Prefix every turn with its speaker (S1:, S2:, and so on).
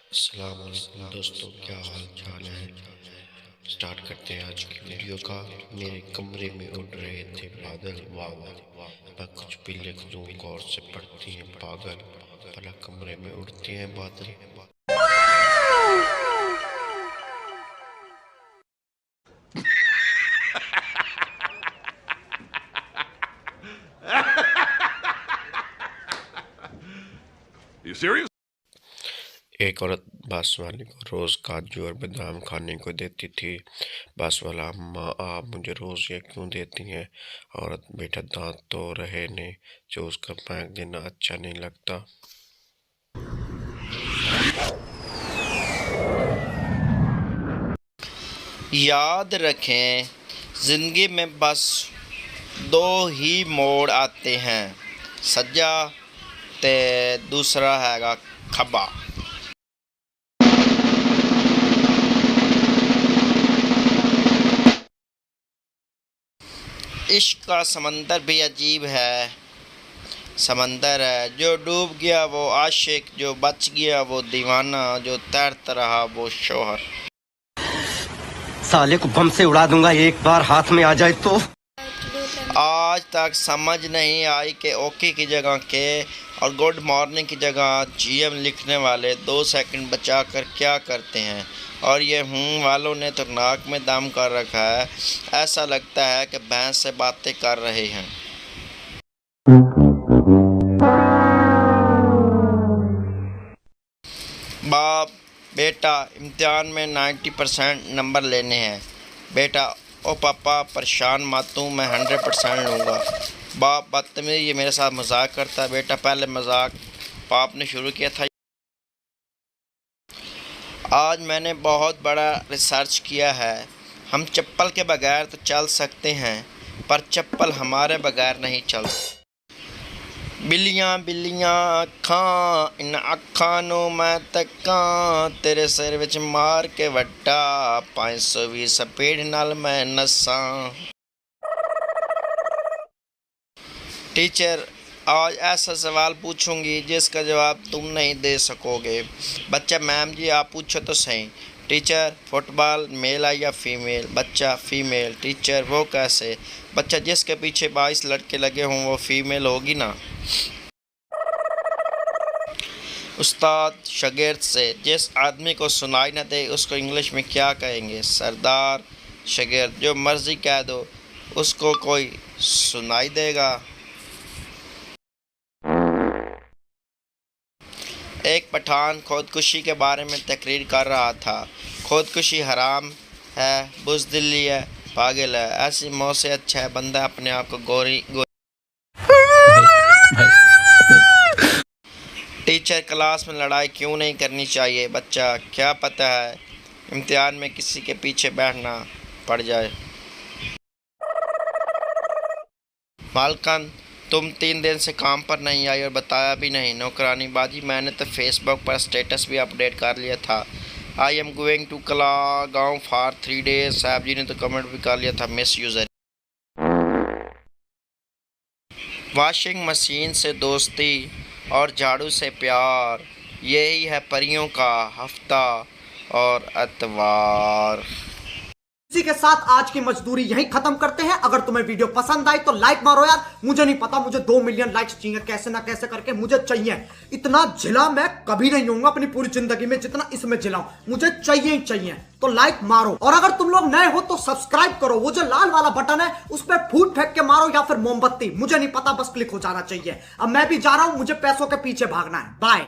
S1: अस्सलाम वालेकुम दोस्तों, क्या हाल चाल है। स्टार्ट करते हैं आज की वीडियो का। मेरे कमरे में उड़ रहे थे बादल, वाह वाह। मैं कुछ भी लिख दूं गौर से पढ़ती हैं पागल, भला कमरे में उड़ते हैं बादल।
S2: You serious?
S1: एक औरत बस वाले को रोज काजू और बादाम खाने को देती थी। बस वाला, अम्मा आप मुझे रोज ये क्यों देती हैं। औरत, बेटा दांत तो रहे ने, जो उसका फेंक देना अच्छा नहीं लगता।
S3: याद रखें, ज़िंदगी में बस दो ही मोड़ आते हैं, सज्जा ते दूसरा हैगा खब्बा। इश्क का समंदर भी अजीब है, समंदर है। जो डूब गया वो आशिक, जो बच गया वो दीवाना, जो तैरता रहा वो शोहर।
S4: साले को बम से उड़ा दूंगा एक बार हाथ में आ जाए तो।
S3: आज तक समझ नहीं आई कि ओके की जगह के और गुड मॉर्निंग की जगह जीएम लिखने वाले 2 सेकंड बचाकर क्या करते हैं। और ये वालों ने तो नाक में दम कर रखा है, ऐसा लगता है कि भैंस से बातें कर रहे हैं। बाप, बेटा इम्तिहान में 90% नंबर लेने हैं। बेटा, ओ पापा परेशान मत हूँ, मैं 100% लूँगा। बाप बदतमीज़, ये मेरे साथ मजाक करता है। बेटा, पहले मजाक बाप ने शुरू किया था। आज मैंने बहुत बड़ा रिसर्च किया है। हम चप्पल के बगैर तो चल सकते हैं, पर चप्पल हमारे बगैर नहीं चलती। बिल्लियाँ बिल्लियाँ अखां, इन अखां नूं मैं तकां, तेरे सिर विच मार के वट्टा, 520 स्पीड नाल मैं नसां। टीचर, आज ऐसा सवाल पूछूंगी जिसका जवाब तुम नहीं दे सकोगे। बच्चा, मैम जी आप पूछो तो सही। टीचर, फुटबॉल मेल है या फीमेल। बच्चा, फीमेल। टीचर, वो कैसे। बच्चा, जिसके पीछे 22 लड़के लगे हों वो फीमेल होगी ना। उस्ताद शागिर्द से, जिस आदमी को सुनाई न दे उसको इंग्लिश में क्या कहेंगे। सरदार। शागिर्द, जो मर्जी कह दो, उसको कोई सुनाई देगा। एक पठान खुदकुशी के बारे में तकरीर कर रहा था। खुदकुशी हराम है, बुज़दिली है, पागल है। ऐसी मौत से अच्छा है बंदा अपने आप को गोरी। टीचर, क्लास में लड़ाई क्यों नहीं करनी चाहिए। बच्चा, क्या पता है इम्तिहान में किसी के पीछे बैठना पड़ जाए। मालकन, तुम 3 दिन से काम पर नहीं आई और बताया भी नहीं। नौकरानी बाजी, मैंने तो फेसबुक पर स्टेटस भी अपडेट कर लिया था। आई एम गोइंग टू कला गाँव फॉर 3 डेज। साहब जी ने तो कमेंट भी कर लिया था, मिस यूज़र। वॉशिंग मशीन से दोस्ती और झाड़ू से प्यार, यही है परियों का हफ्ता और एतवार।
S5: इसी के साथ आज की मजदूरी यहीं खत्म करते हैं। अगर तुम्हें वीडियो पसंद आई तो लाइक मारो यार। मुझे नहीं पता, मुझे 2 मिलियन लाइक्स चाहिए, कैसे ना कैसे करके मुझे चाहिए। इतना झिला मैं कभी नहीं होऊंगा अपनी पूरी जिंदगी में जितना इसमें झिलाऊं। मुझे चाहिए ही चाहिए, तो लाइक मारो। और अगर तुम लोग नए हो तो सब्सक्राइब करो। वो जो लाल वाला बटन है उस पर फूट फेंक के मारो या फिर मोमबत्ती, मुझे नहीं पता, बस क्लिक हो जाना चाहिए। अब मैं भी जा रहा हूं, मुझे पैसों के पीछे भागना है। बाय।